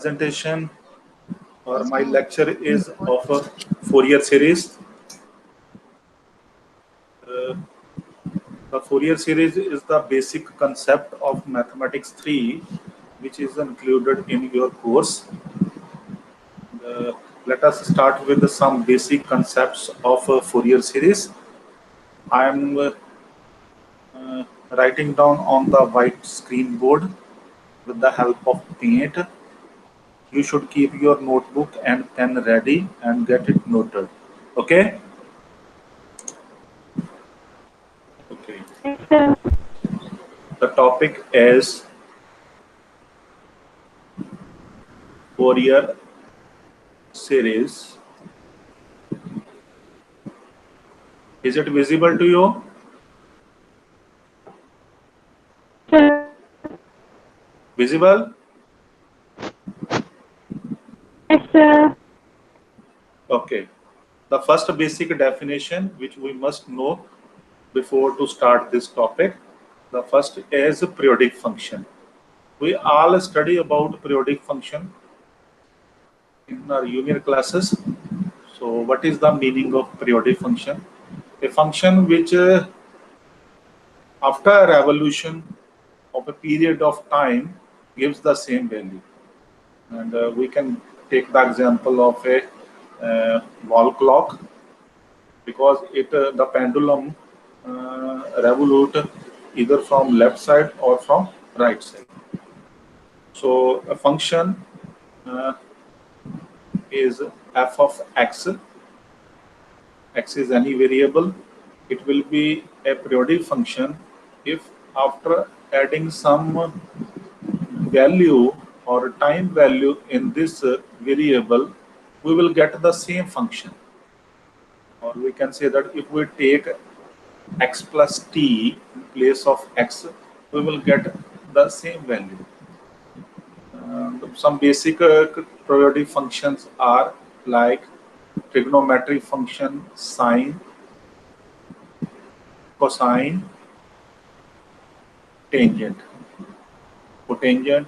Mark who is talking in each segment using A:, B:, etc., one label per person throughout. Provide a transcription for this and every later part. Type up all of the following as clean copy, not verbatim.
A: Presentation or my lecture is of a Fourier series. The Fourier series is the basic concept of Mathematics 3, which is included in your course. Let us start with some basic concepts of a Fourier series. I am writing down on the white screen board with the help of paint. You should keep your notebook and pen ready and get it noted. Okay? Okay.
B: Yes, sir.
A: The topic is Fourier series. Is it visible to you?
B: Sir.
A: Visible?
B: Yes, sir.
A: Okay. The first basic definition which we must know before to start this topic. The first is periodic function. We all study about periodic function in our junior classes. So what is the meaning of periodic function? A function which after a revolution of a period of time gives the same value. And we can take the example of a wall clock, because the pendulum revolute either from left side or from right side. So a function uh, is f of x. X is any variable. It will be a periodic function if after adding some value or time value in this variable, we will get the same function. Or we can say that if we take x plus t in place of x, we will get the same value. Some basic periodic functions are like trigonometric function, sine, cosine, tangent, cotangent,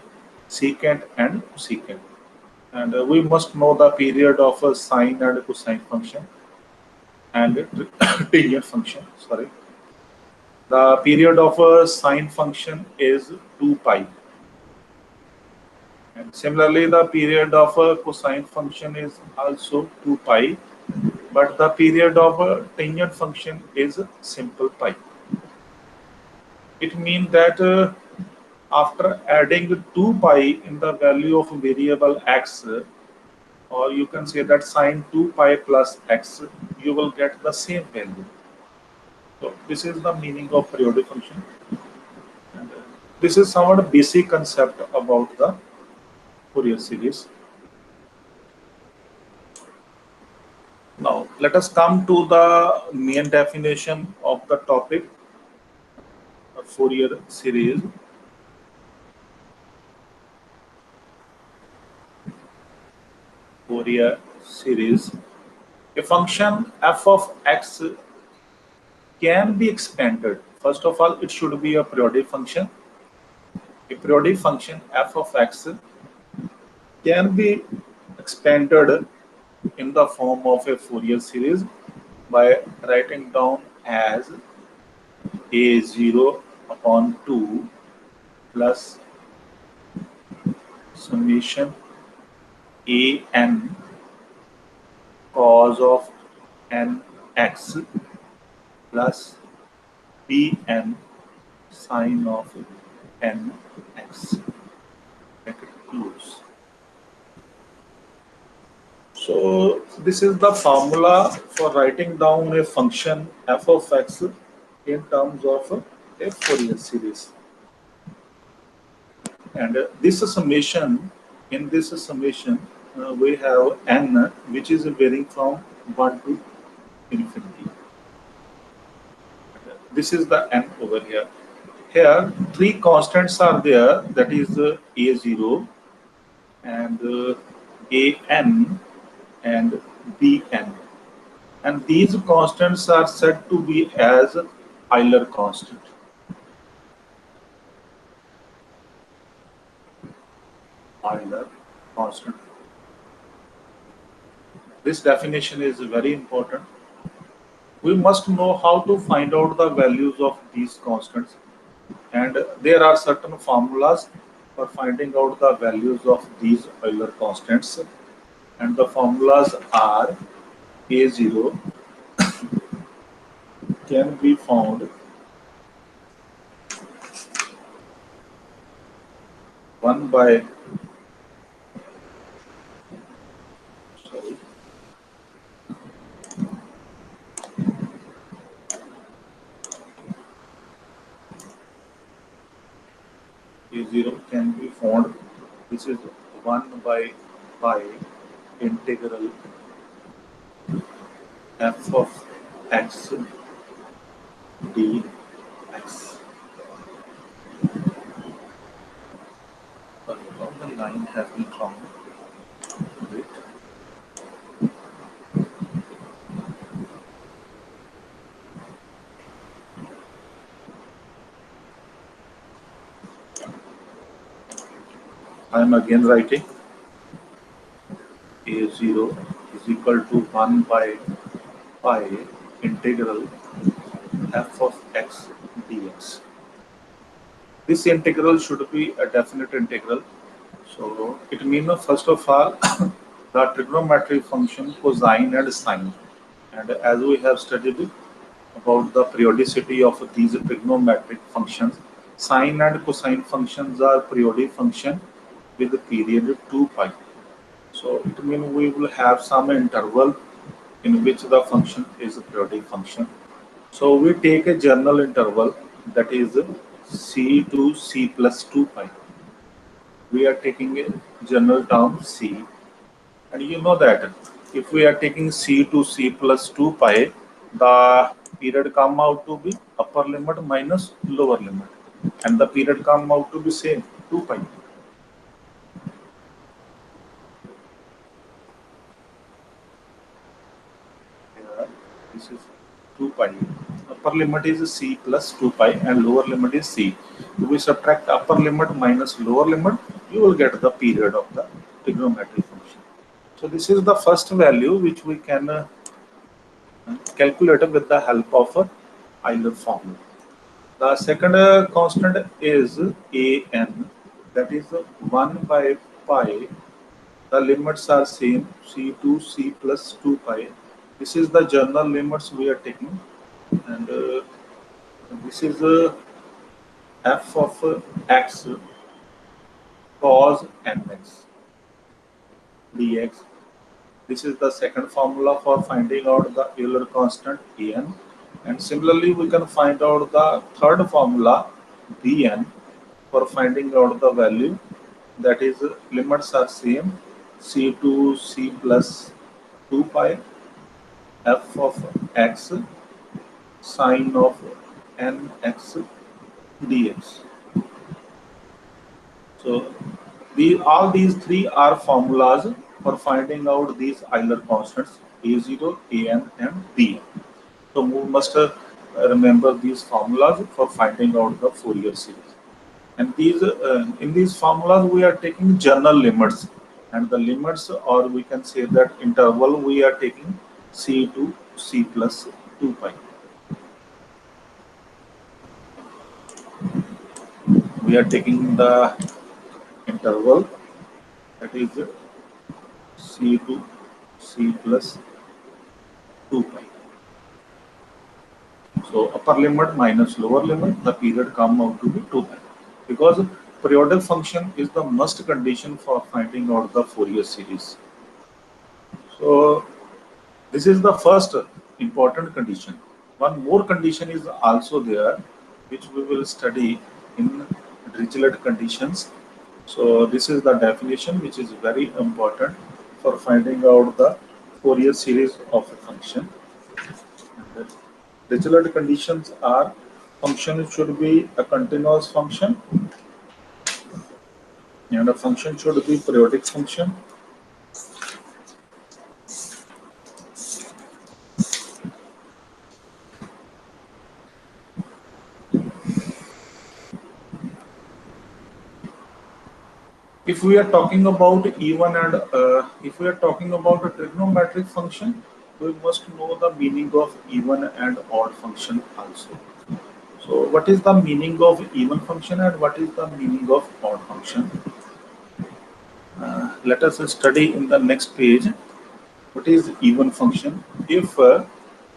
A: secant, and cosecant. And we must know the period of a sine and cosine function and tangent function. Sorry, the period of a sine function is 2 pi. And similarly, the period of a cosine function is also 2 pi, but the period of a tangent function is simple pi. It means that after adding 2 pi in the value of variable x, or you can say that sine 2 pi plus x, you will get the same value. So this is the meaning of periodic function. And this is somewhat basic concept about the Fourier series. Now, let us come to the main definition of the topic, Fourier series. Fourier series. A function f of x can be expanded. First of all, it should be a periodic function. A periodic function f of x can be expanded in the form of a Fourier series by writing down as a0 upon 2 plus summation a n cos of nx plus b n sine of nx. Bracket close. So this is the formula for writing down a function f of x in terms of a Fourier series. And this summation, in this summation, we have n, which is varying from 1 to infinity. This is the n over here. Here, three constants are there, that is a0 and an and bn. And these constants are said to be as Euler constant. Euler constant. constant. This definition is very important. We must know how to find out the values of these constants, and there are certain formulas for finding out the values of these Euler constants, and the formulas are A0 can be found 1 by, sorry, A0 can be found, this is 1 by pi integral f of x dx. Sorry, how the line has been drawn. Wait. I am again writing A0 is equal to 1 by pi integral f of x dx. This integral should be a definite integral. So it means first of all the trigonometric function cosine and sine. And as we have studied about the periodicity of these trigonometric functions, sine and cosine functions are periodic function with a period 2 pi. So it means we will have some interval in which the function is a periodic function. So we take a general interval that is c to c plus 2 pi. We are taking a general term c, and you know that if we are taking c to c plus 2 pi, the period come out to be upper limit minus lower limit, and the period come out to be same 2 pi. Here, this is 2 pi. Upper limit is c plus 2 pi and lower limit is c. If we subtract upper limit minus lower limit, you will get the period of the trigonometric function. So this is the first value which we can calculate with the help of a Euler formula. The second constant is an, that is 1 by pi. The limits are same, c to c plus 2 pi. This is the general limits we are taking, and this is f of x cos nx dx. This is the second formula for finding out the Euler constant En. And similarly, we can find out the third formula Bn for finding out the value, that is limits are same, c to c plus 2 pi f of x sine of nx dx. So all these three are formulas for finding out these Euler constants A0, An, and Bn. So we must remember these formulas for finding out the Fourier series. And these in these formulas we are taking general limits, and the limits, or we can say that interval, we are taking c to c plus 2 pi. We are taking the interval that is c to c plus 2 pi. So upper limit minus lower limit, the period come out to be 2 pi. Because periodic function is the must condition for finding out the Fourier series. So this is the first important condition. One more condition is also there, which we will study in Dirichlet conditions. So this is the definition which is very important for finding out the Fourier series of a function. Dirichlet conditions are: function should be a continuous function, and a function should be periodic function. if we are talking about even and if we are talking about a trigonometric function, we must know the meaning of even and odd function also. So what is the meaning of even function and what is the meaning of odd function? Let us study in the next page. What is even function? If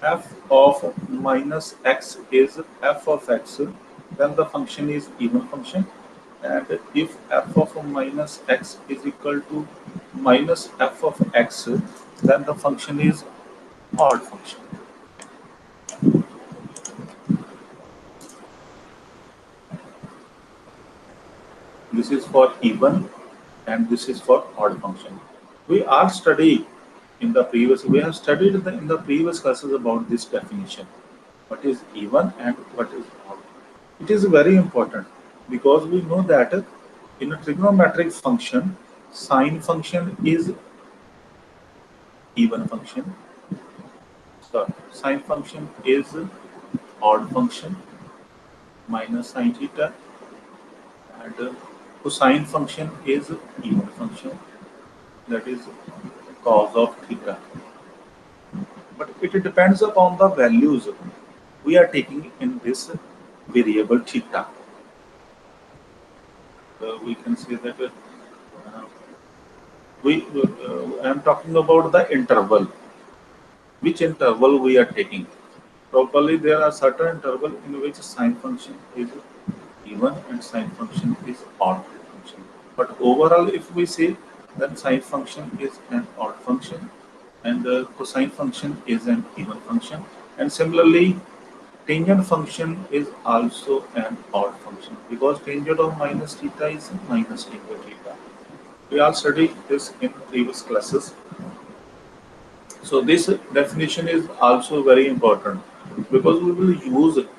A: f of minus x is f of x, then the function is even function. And if f of minus x is equal to minus f of x, then the function is odd function. This is for even and this is for odd function. We are studying in the previous, we have studied in the previous classes about this definition. What is even and what is odd. It is very important because we know that in a trigonometric function, sine function is even function. So sine function is odd function minus sine theta, and cosine function is even function, that is cos of theta. But it depends upon the values we are taking in this variable theta. We can say that I am talking about the interval. Which interval we are taking? Probably there are certain interval in which sine function is even and sine function is odd function. But overall, if we say that sine function is an odd function and the cosine function is an even function, and similarly tangent function is also an odd function because tangent of minus theta is minus tangent theta. We all studied this in previous classes. So this definition is also very important because we will use it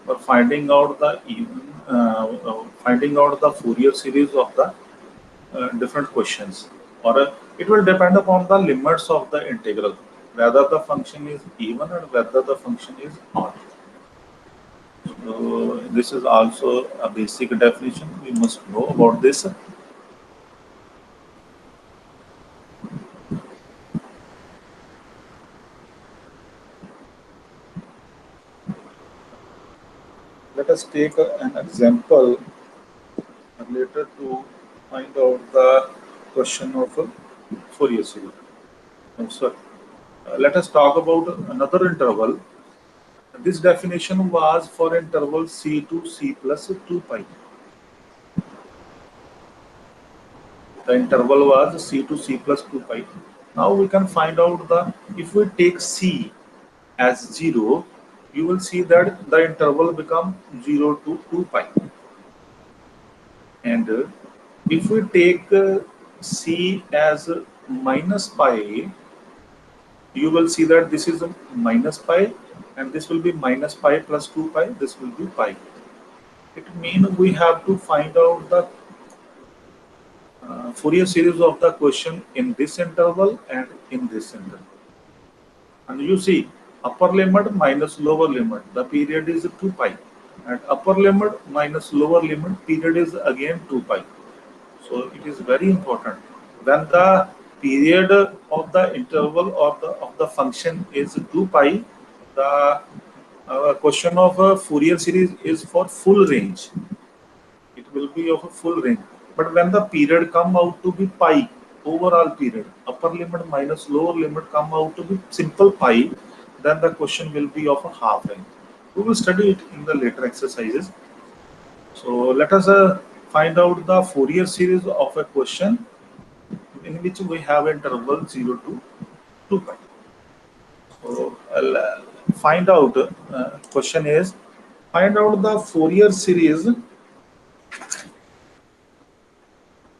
A: for finding out the finding out the Fourier series of the different questions, or it will depend upon the limits of the integral, whether the function is even and whether the function is odd. So this is also a basic definition. We must know about this. Let us take an example later to find out the question of Fourier series. So, let us talk about another interval. This definition was for interval c to c plus 2 pi. The interval was c to c plus 2 pi. Now we can find out the, if we take c as 0, you will see that the interval become 0 to 2 pi. And if we take c as minus pi, you will see that this is a minus pi and this will be minus pi plus 2 pi, this will be pi. It means we have to find out the Fourier series of the question in this interval and in this interval. And you see upper limit minus lower limit, the period is 2 pi, and upper limit minus lower limit period is again 2 pi. So it is very important. When the period of the interval of the function is 2 pi, the question of a Fourier series is for full range. It will be of a full range. But when the period come out to be pi, overall period, upper limit minus lower limit come out to be simple pi, then the question will be of a half range. We will study it in the later exercises. So let us find out the Fourier series of a question in which we have interval 0 to 2 pi. So I'll find out, question is, find out the Fourier series,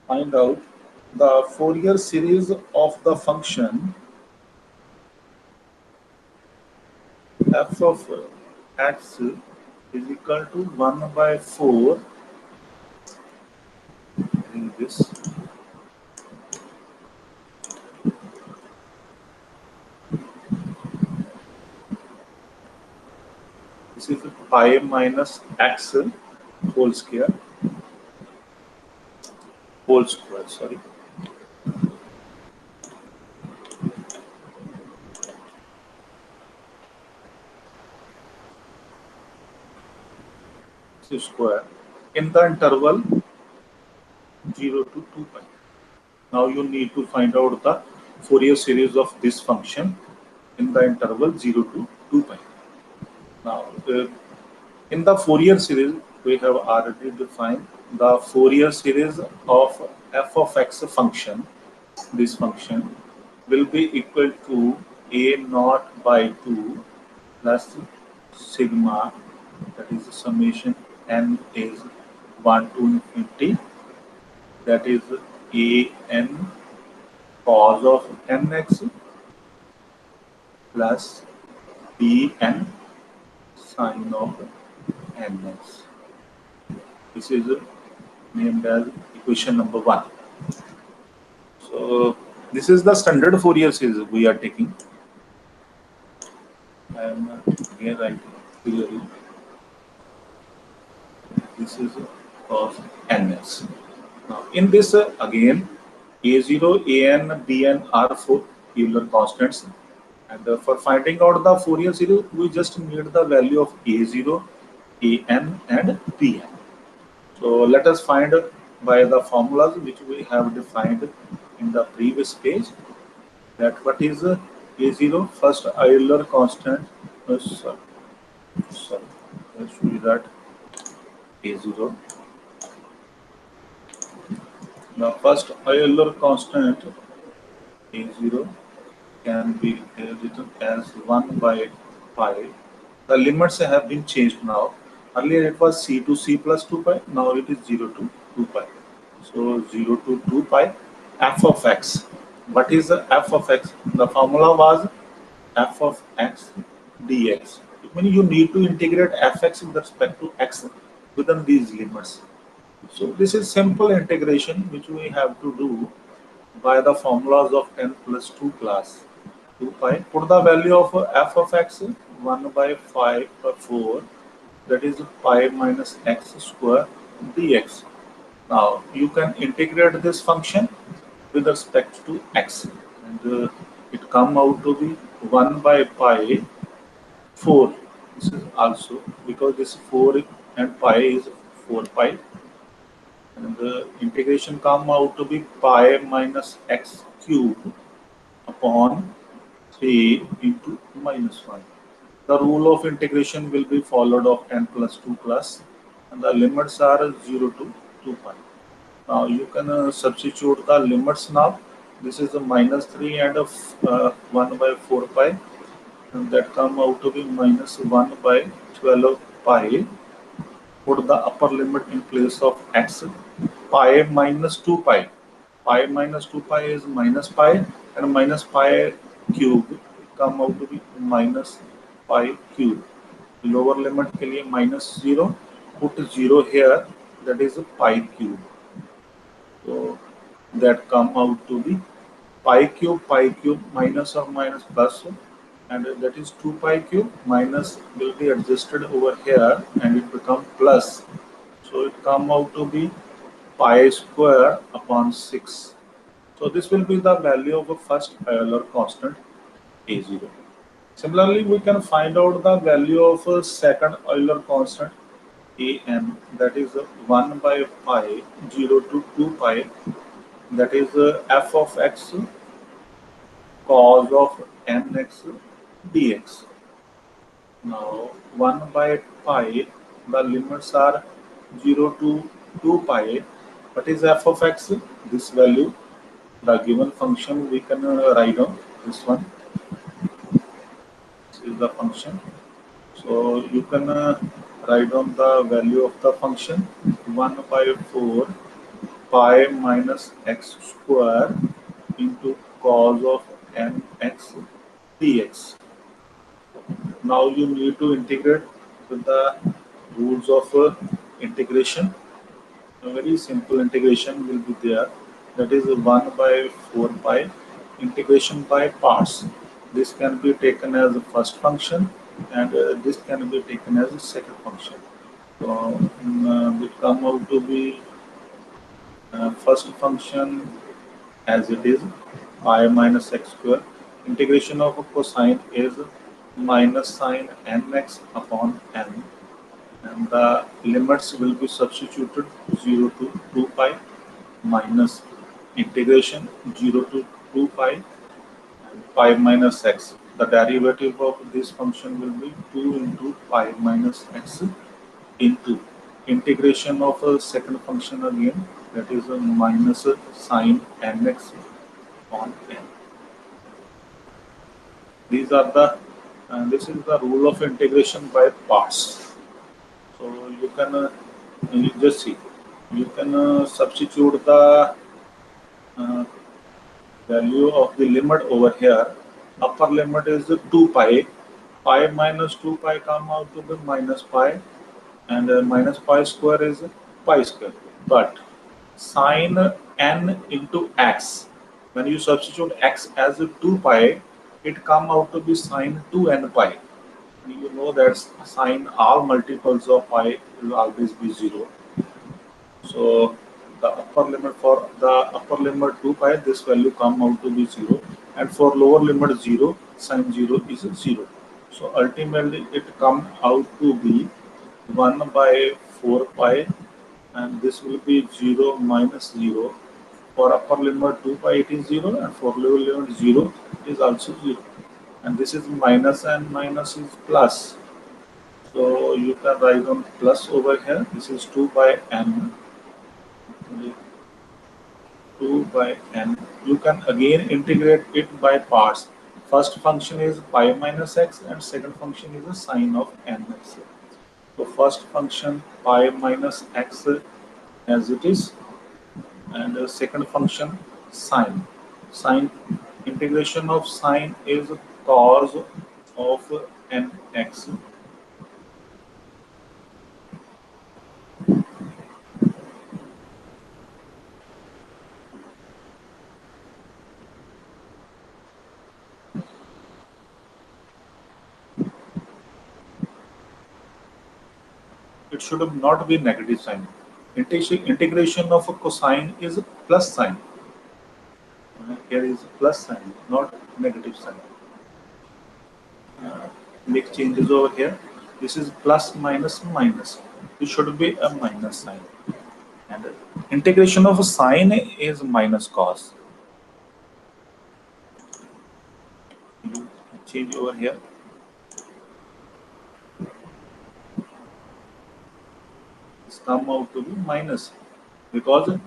A: find out the Fourier series of the function f of x is equal to 1 by 4 in this. This is pi minus x whole square whole square, sorry. Square in the interval 0 to 2 pi. Now you need to find out the Fourier series of this function in the interval 0 to 2 pi. Now, in the Fourier series, we have already defined the Fourier series of f of x function. This function will be equal to a naught by 2 plus sigma, that is the summation n is 1 to infinity, that is a n cos of nx plus b n sine of nx. This is named as equation number 1. So this is the standard Fourier series we are taking. I am here writing clearly. This is cos nx. Now in this again a0, an, bn are 4 Euler constants, and for finding out the Fourier series we just need the value of a0, an and bn. So let us find by the formulas which we have defined in the previous page, that what is a0, first Euler constant, sorry, let's show you that a0. Now first Euler constant a0 can be written as 1 by pi. The limits have been changed now. Earlier it was c to c plus 2 pi, now it is 0 to 2 pi. So 0 to 2 pi f of x. What is the f of x? The formula was f of x dx. It means you need to integrate fx with respect to x within these limits. So this is simple integration which we have to do by the formulas of n plus 2 class. 2 pi, put the value of f of x 1 by 5 by 4, that is pi minus x square dx. Now you can integrate this function with respect to x, and it come out to be 1 by pi 4. This is also because this 4 and pi is 4 pi, and the integration come out to be pi minus x cube upon 3 into minus 1. The rule of integration will be followed of n plus 2 class, and the limits are 0 to 2 pi. Now you can substitute the limits now. This is a minus 3 and 1 by 4 pi, and that come out to be minus 1 by 12 pi. Put the upper limit in place of x, pi minus 2 pi. Pi minus 2 pi is minus pi, and minus pi cube come out to be minus pi cube. Lower limit के लिए minus 0, put 0 here, that is pi cube. So that come out to be pi cube minus or minus plus, and that is 2 pi cube, minus will be adjusted over here and it become plus. So it come out to be pi square upon 6. So this will be the value of a first Euler constant a0. Similarly, we can find out the value of a second Euler constant an, that is 1 by pi 0 to 2 pi, that is f of x cos of nx dx. Now 1 by pi, the limits are 0 to 2 pi. What is f of x? This value, the given function, we can write down this one. This is the function. So you can write down the value of the function 1 by 4 pi minus x square into cos of nx dx. Now you need to integrate with the rules of integration. A very simple integration will be there, that is 1 by 4 pi integration by parts. This can be taken as a first function, and this can be taken as a second function. So it come out to be First function as it is pi minus x square. Integration of cosine is minus sine nx upon n, and the limits will be substituted 0 to 2 pi minus integration 0 to 2 pi and pi minus x. The derivative of this function will be 2 into pi minus x into integration of a second function again, that is a minus sine nx on n. These are the this is the rule of integration by parts. So you can you just see, you can substitute the uh, value of the limit over here. Upper limit is 2 pi. Pi minus 2 pi come out to be minus pi, and minus pi square is pi square. But sine n into x, when you substitute x as 2 pi, it come out to be sine 2n pi. You know that sine all multiples of pi will always be 0. So the upper limit for the upper limit 2 pi, this value come out to be 0, and for lower limit 0, sine 0 is 0. So ultimately it come out to be 1 by 4 pi, and this will be 0 minus 0. For upper limit 2 pi it is 0, and for lower limit 0 it is also 0. And this is minus and minus is plus. So you can write on plus over here. This is 2 by n. 2 by n. You can again integrate it by parts. First function is pi minus x, and second function is the sine of nx. So first function pi minus x as it is, and the second function sine. Sine integration of sine is cos of nx. It should not be negative sign. Integration of a cosine is plus sign. Here is plus sign, not negative sign. Make changes over here. This is plus minus minus. It should be a minus sign. And integration of a sine is minus cos. You change over here. This come out to be minus, because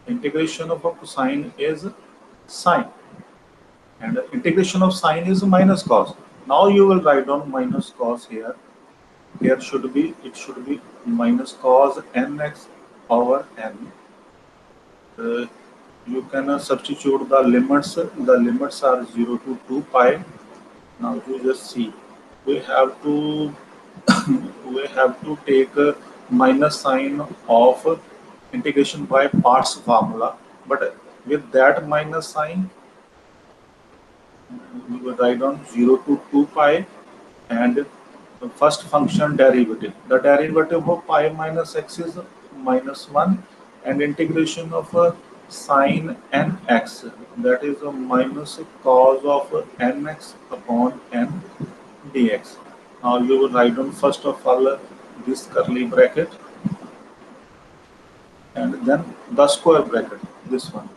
A: integration of a cosine is sine, and integration of sine is minus cos. Now you will write down minus cos here. Here should be, it should be minus cos nx over n. You can substitute the limits. The limits are 0 to 2 pi. Now you just see, we have to we have to take a minus sign of integration by parts formula, but with that minus sign we will write down 0 to 2 pi and the first function derivative. The derivative of pi minus x is minus 1, and integration of sine nx, that is a minus cos of nx upon n dx. Now you will write down first of all this curly bracket, and then the square bracket, this one.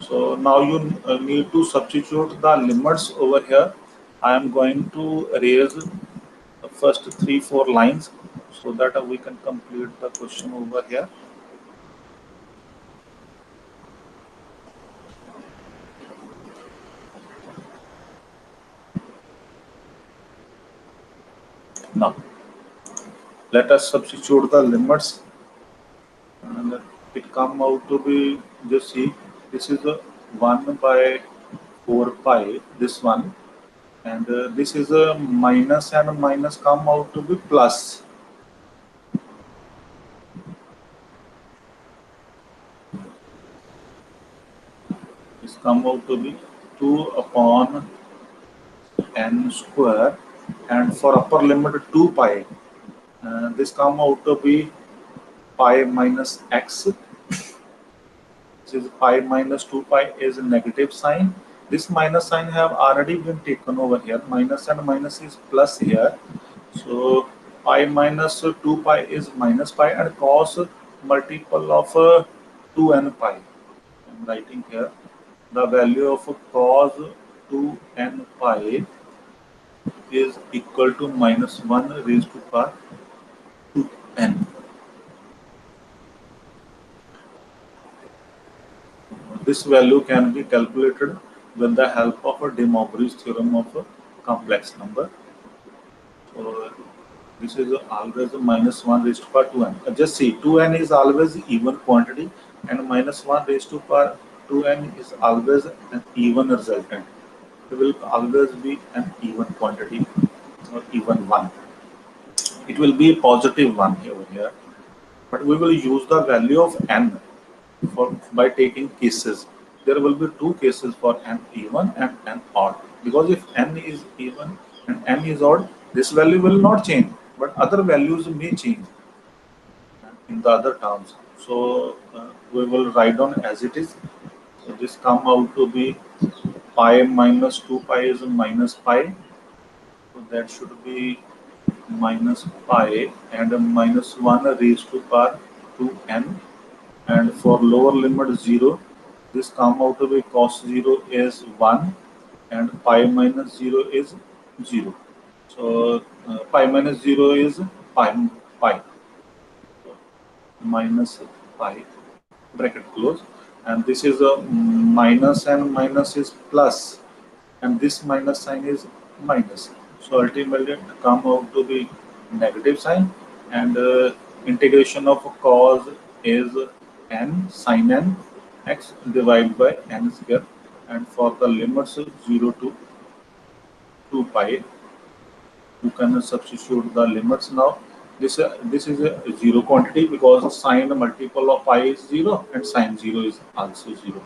A: So now you need to substitute the limits over here. I am going to erase the first 3-4 lines so that we can complete the question over here. Now let us substitute the limits, and it come out to be, just see, this is a 1 by 4 pi, this one, and this is a minus, and minus come out to be plus. This come out to be 2 upon n square, and for upper limit 2 pi, this come out to be pi minus x. This is pi minus 2 pi is a negative sign. This minus sign have already been taken over here. Minus and minus is plus here. So pi minus 2 pi is minus pi, and cos multiple of 2n pi. I'm writing here the value of cos 2n pi is equal to minus 1 raised to power 2n. This value can be calculated with the help of a De Moivre's theorem of a complex number. So this is always a minus 1 raised to power 2n. Just see, 2n is always even quantity, and minus 1 raised to power 2n is always an even resultant. It will always be an even quantity or even one. It will be a positive one over here, but we will use the value of n for by taking cases. There will be two cases for n even and n odd, because if n is even and n is odd, this value will not change, but other values may change in the other terms. So we will write down as it is. So this come out to be pi minus 2 pi is minus pi, so that should be minus pi and a minus 1 raised to power 2n. And for lower limit 0, this come out to be cos 0 is 1 and pi minus 0 is 0. So pi minus 0 is pi minus pi, bracket close, and this is a minus and minus is plus, and this minus sign is minus. So ultimately it come out to be negative sign, and integration of cos is n sin n x divided by n square, and for the limits 0 to 2 pi, you can substitute the limits now. This is a zero quantity because sine multiple of pi is 0 and sine 0 is also 0.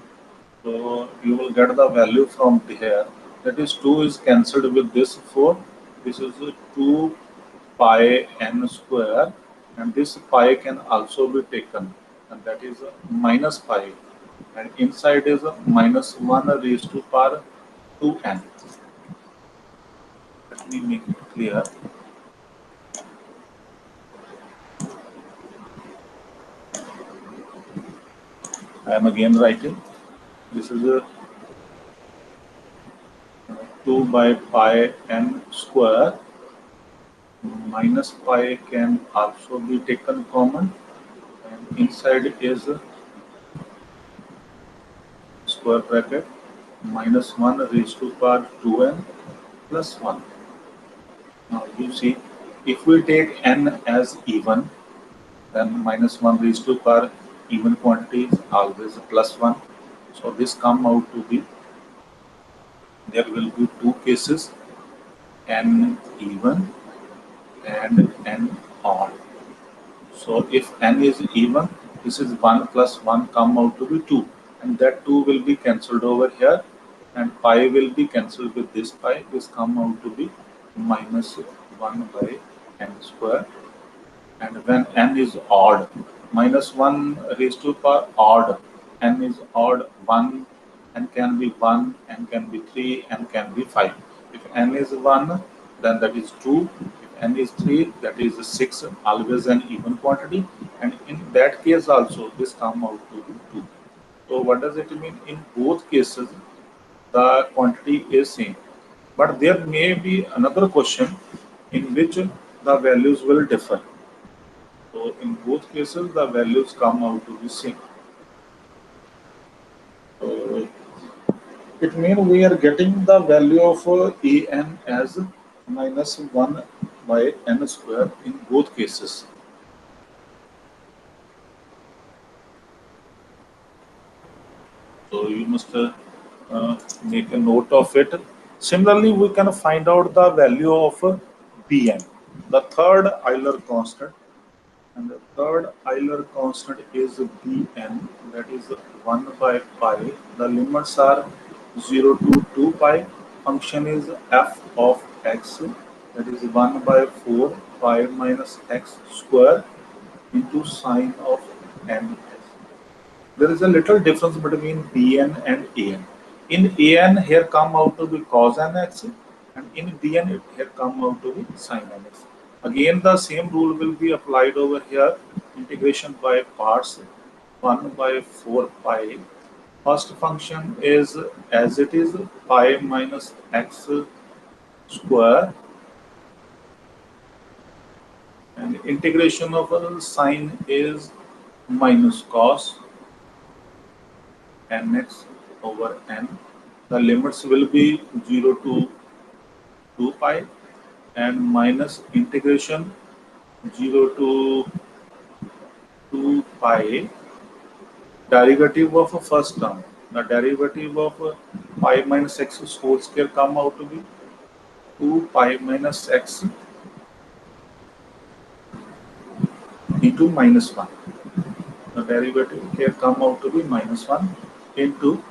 A: So you will get the value from here. That is 2 is cancelled with this 4. This is 2 pi n square, and this pi can also be taken, and that is minus pi, and inside is minus 1 raised to power 2n. Let me make it clear. I am again writing. This is a 2 by pi n square. Minus pi can also be taken common, and inside is a square bracket minus 1 raised to power 2n plus 1. Now you see, if we take n as even, then minus 1 raised to power even quantity is always plus 1. So this come out to be, there will be two cases, n even and n odd. So if n is even, this is 1 plus 1 come out to be 2, and that 2 will be cancelled over here, and pi will be cancelled with this pi. This come out to be minus 1 by n square. And when n is odd, minus 1 raised to power odd, n is odd 1, n can be 1, n can be 3, n can be 5. If n is 1, then that is 2. If n is 3, that is 6, always an even quantity. And in that case also, this come out to be 2. So what does it mean? In both cases, the quantity is same. But there may be another question in which the values will differ. So in both cases, the values come out to be same. So it means we are getting the value of an as minus 1 by n square in both cases. So you must make a note of it. Similarly, we can find out the value of Bn, the third Euler constant. And the third Euler constant is Bn, that is 1 by pi. The limits are 0 to 2 pi. Function is f of x, that is 1 by 4 pi minus x square. into sine of n. There is a little difference between Bn and An. In An, here come out to be cos nx, and in Bn, it here come out to be sin nx. Again, the same rule will be applied over here. Integration by parts, 1 by 4 pi. First function is as it is, pi minus x square, and integration of sine is minus cos nx over n. The limits will be 0 to 2 pi and minus integration 0 to 2 pi derivative of a first term. The derivative of pi minus x whole square come out to be 2 pi minus x into minus 1. The derivative here come out to be minus 1 into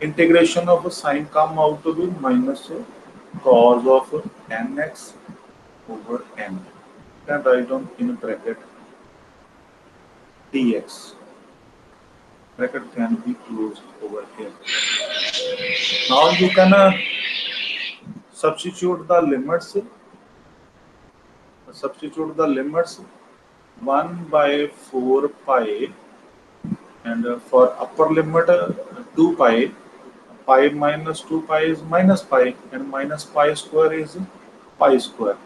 A: integration of a sine come out to be minus cos of nx over n. Can write down in bracket dx. Bracket can be closed over here. Now you can substitute the limits. Substitute the limits 1 by 4 pi, and for upper limit 2 pi. Pi minus 2 pi is minus pi, and minus pi square is pi square.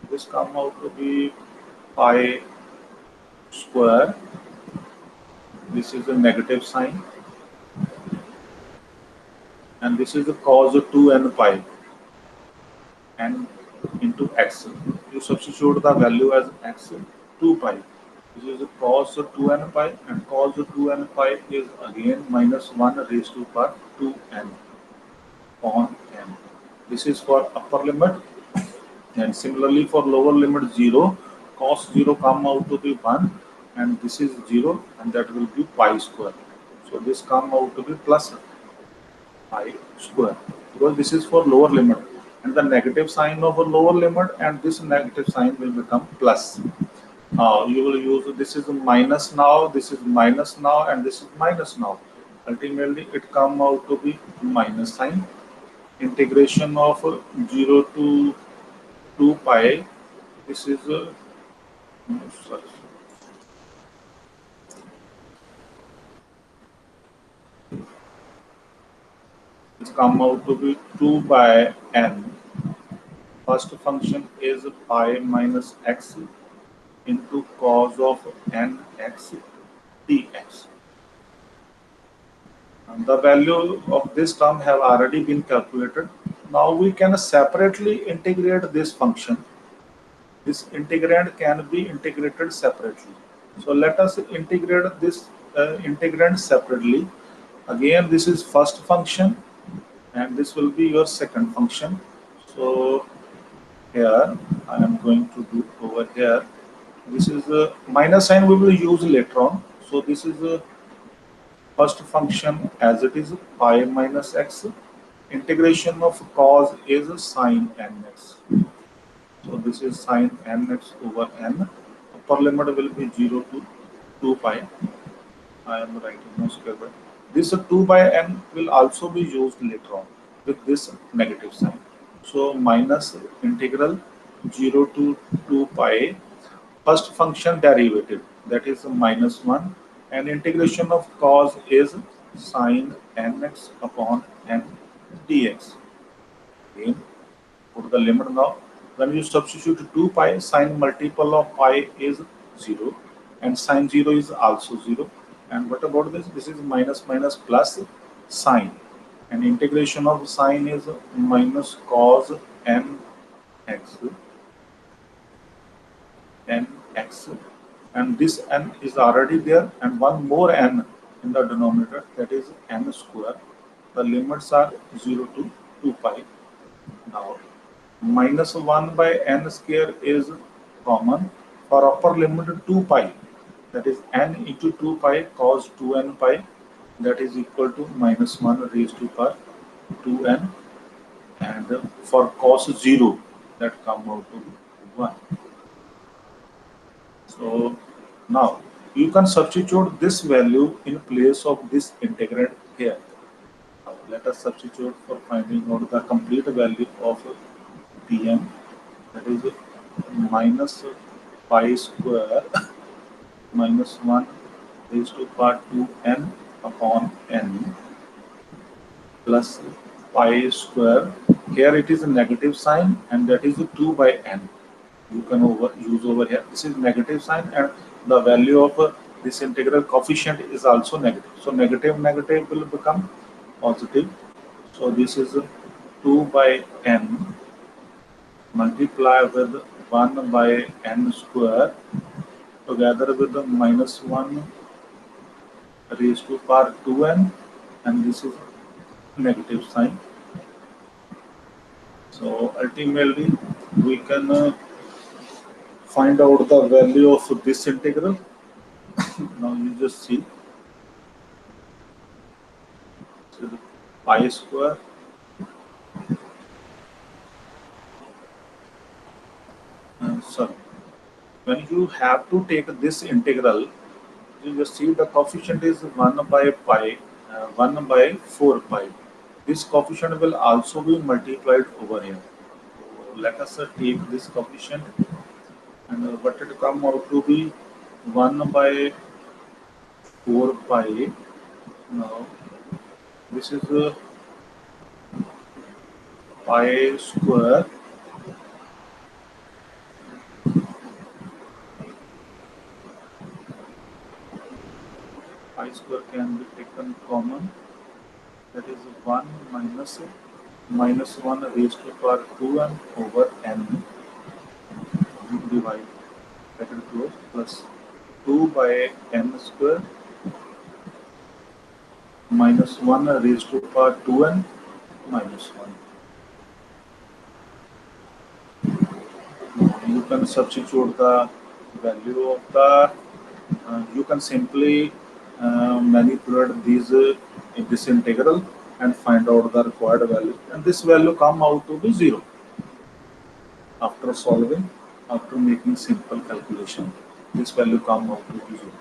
A: This come out to be pi square. This is a negative sign, and this is the cos of 2n pi n into x. You substitute the value as x 2 pi. This is the cos of 2n pi, and cos of 2n pi is again minus 1 raised to power 2n upon n. This is for upper limit, and similarly for lower limit 0, cos 0 come out to be 1, and this is 0, and that will be pi square. So this come out to be plus pi square, because this is for lower limit, and the negative sign of a lower limit and this negative sign will become plus. Now you will use, this is minus now, this is minus now, and this is minus now. Ultimately it come out to be minus sign. Integration of 0 to 2 pi, this is sorry. It's come out to be 2 by n. First function is pi minus x into cos of nx dx. And the value of this term have already been calculated. Now we can separately integrate this function. This integrand can be integrated separately. So let us integrate this integrand separately. Again, this is first function, and this will be your second function. So here I am going to do over here. This is a minus sign we will use later on. So this is a first function as it is pi minus x. Integration of cos is sine nx. So this is sine nx over n. Upper limit will be 0 to 2 pi. I am writing no square bracket. This 2 by n will also be used later on with this negative sign. So minus integral 0 to 2 pi, first function derivative, that is minus 1, and integration of cos is sine nx upon n dx. Again, put the limit now. When you substitute 2 pi, sine multiple of pi is 0, and sine 0 is also 0. And what about this? This is minus minus plus sine, and integration of sine is minus cos nx, and this n is already there, and one more n in the denominator, that is n square. The limits are 0 to 2 pi. Now minus 1 by n square is common. For upper limit 2 pi, that is n into 2 pi cos 2n pi, that is equal to minus 1 raised to power 2n, and for cos 0, that come out to 1. So now you can substitute this value in place of this integrand here. Now let us substitute for finding out the complete value of Pm, that is minus pi square minus 1 raised to power 2n upon n plus pi square. Here it is a negative sign and that is 2 by n. You can use over here. This is negative sign and the value of this integral coefficient is also negative. So negative negative will become positive. So this is 2 by n multiply with 1 by n square together with the minus 1 raised to power 2n, and this is negative sign. So ultimately we can find out the value of this integral. Now you just see, so the pi square sorry, when you have to take this integral, you just see the coefficient is 1 by pi, 1 by 4 pi. This coefficient will also be multiplied over here. So let us take this coefficient and what it come out to be 1 by 4 pi. Now this is pi square can be taken common, that is 1 minus 1 raised to power 2n over n divide bracket close plus 2 by n square minus 1 raised to power 2n minus 1. You can substitute the value of the, you can simply manipulate these this integral and find out the required value, and this value come out to be 0 after solving, after making simple calculation. This value come out to be 0.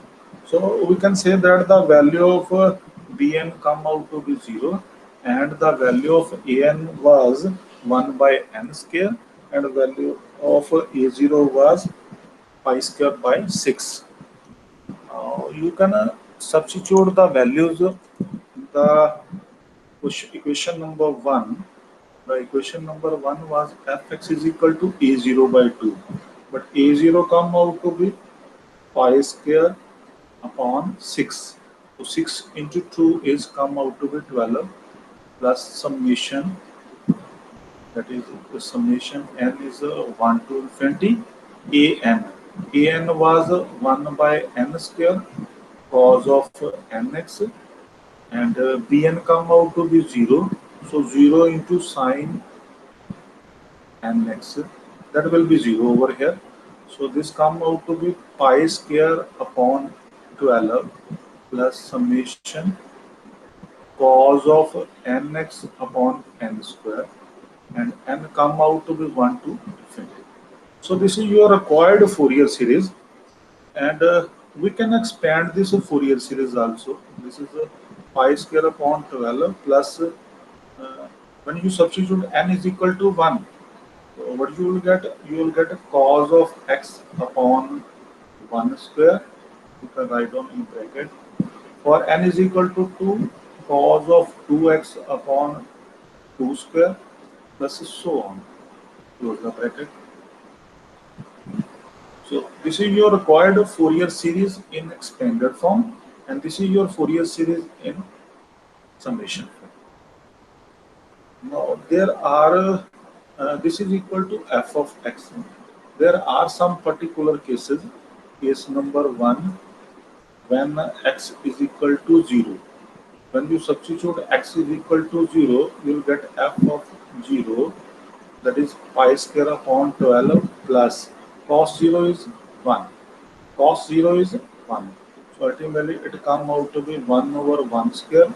A: So we can say that the value of Bn come out to be 0 and the value of An was 1 by n square and the value of A0 was pi square by 6. You can substitute the values, the equation number 1. The equation number 1 was fx is equal to A0 by 2, but A0 come out to be pi square upon 6. So 6 into 2 is come out to be 12 plus summation, that is the summation n is 1 to infinity an. An was 1 by n square cos of nx and bn come out to be 0. So 0 into sine nx, that will be 0 over here. So this come out to be pi square upon 12 plus summation cos of nx upon n square, and n come out to be 1 to infinity. So this is your required Fourier series, and we can expand this Fourier series also. This is a pi square upon 12 plus when you substitute n is equal to 1. So what you will get? You will get a cos of x upon 1 square. You can write down in bracket. For n is equal to 2, cos of 2x upon 2 square plus so on. Close the bracket. So this is your required Fourier series in expanded form, and this is your Fourier series in summation form. Now there are this is equal to f of x. There are some particular cases. Case number 1, when x is equal to 0. When you substitute x is equal to 0, you will get f of 0, that is pi square upon 12 plus cos 0 is 1. Cos 0 is 1. So ultimately it come out to be 1 over 1 square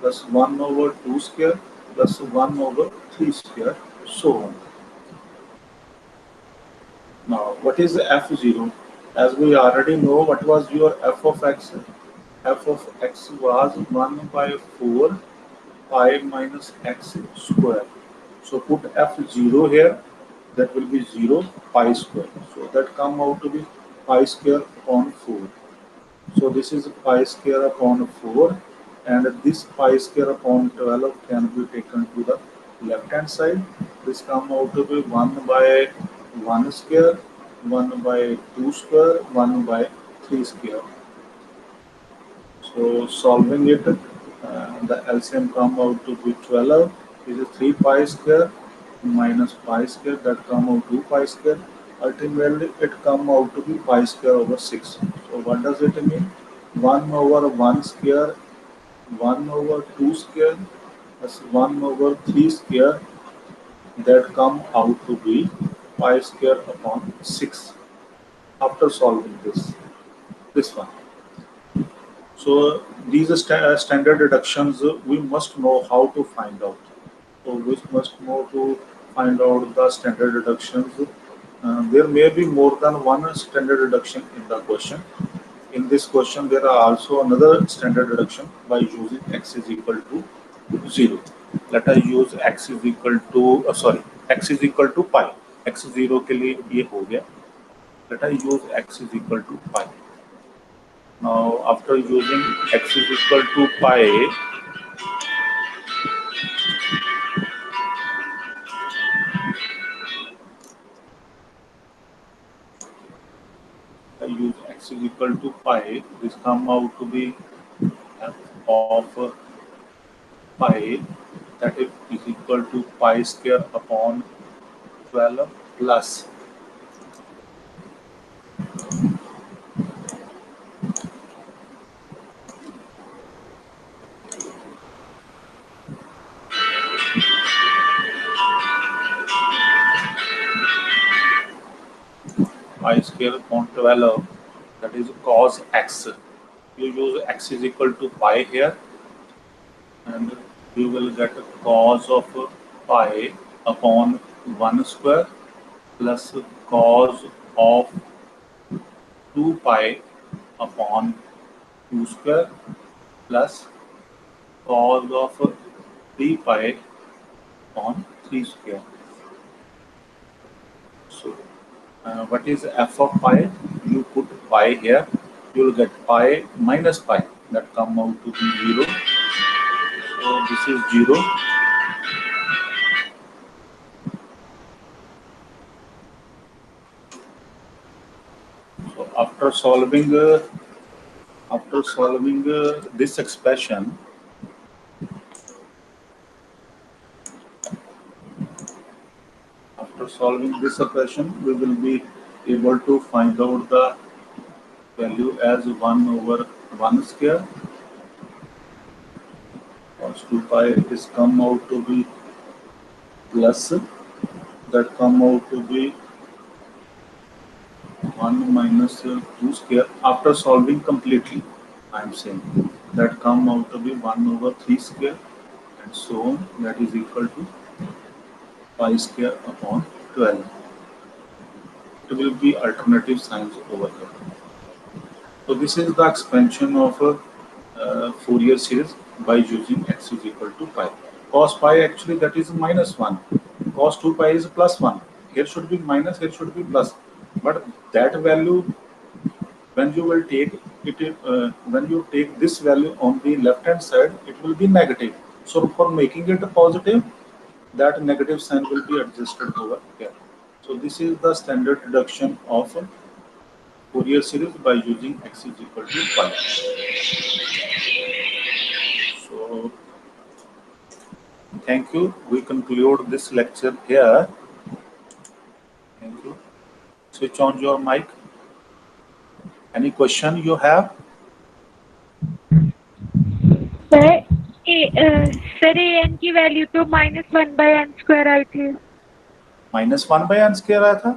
A: plus 1 over 2 square plus 1 over 3 square, so on. Now what is f0? As we already know, what was your f of x? F of x was 1 by 4 pi minus x square. So put f0 here, that will be 0 pi square. So that come out to be pi square upon 4. So this is pi square upon 4, and this pi square upon 12 can be taken to the left hand side. This come out to be 1 by 1 square, 1 by 2 square, 1 by 3 square. So solving it, the LCM come out to be 12. This is 3 pi square minus pi square, that come out 2 pi square. Ultimately, it come out to be pi square over 6. So what does it mean? 1 over 1 square, 1 over 2 square, plus 1 over 3 square, that come out to be pi square upon 6 after solving this one. So these standard deductions, we must know how to find out. So we must know to find out the standard deductions. There may be more than one standard deduction in the question. In this question, there are also another standard deduction by using x is equal to 0. Let us use x is equal to x is equal to pi. x 0 के लिए ये हो गया. Let us use x is equal to pi. Now, after using x is equal to pi, I use x is equal to pi. This come out to be f of pi, that is equal to pi square upon 12 plus pi square upon 12, that is cos x. You use x is equal to pi here, and you will get cos of pi upon 1 square plus cos of 2 pi upon 2 square plus cos of 3 pi upon 3 square. So what is f of pi? You put pi here, you will get pi minus pi, that come out to be 0. So this is 0. So after solving this expression, we will be able to find out the value as 1 over 1 square. Cos 2 pi is come out to be plus, that come out to be 1 minus 2 square. After solving completely, I am saying, that come out to be 1 over 3 square, and so on, that is equal to pi square upon 12. It will be alternative signs over here. So this is the expansion of Fourier series by using x is equal to pi. Cos pi, actually that is minus 1. Cos 2 pi is plus 1. Here should be minus, here should be plus. But that value, when you will take it, when you take this value on the left hand side, it will be negative. So for making it a positive, that negative sign will be adjusted over here. So this is the standard deduction of Fourier series by using x is equal to pi. So thank you. We conclude this lecture here. Thank you. Switch on your mic. Any question you have?
B: Sir sir N की value तो -1/n² आई थी.
A: -1/n² आया था.